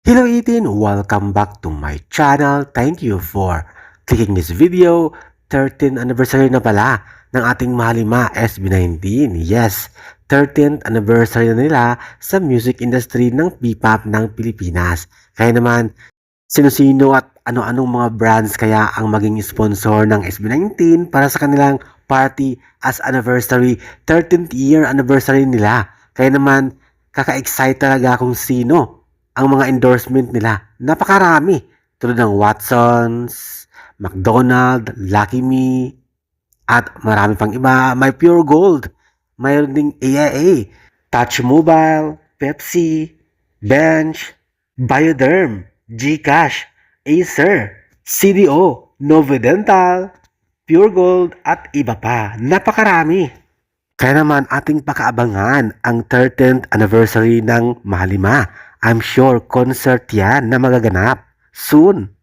Hello 18! Welcome back to my channel. Thank you for clicking this video. 13th anniversary na pala ng ating mahalima SB19. Yes, 13th anniversary na nila sa music industry ng P-pop ng Pilipinas. Kaya naman, sino-sino at ano-anong mga brands kaya ang maging sponsor ng SB19 para sa kanilang party as anniversary, 13th year anniversary nila. Kaya naman, kaka-excite talaga kung sino ang mga endorsement nila. Napakarami. Tulad ng Watsons, McDonald's, Lucky Me, at marami pang iba. May Pure Gold, mayroon ding AIA, Touch Mobile, Pepsi, Bench, Bioderm, GCash, Acer, CDO, Novodental, Pure Gold, at iba pa. Napakarami. Kaya naman ating pakaabangan ang 13th anniversary ng Mahalima. I'm sure concert yan na magaganap soon.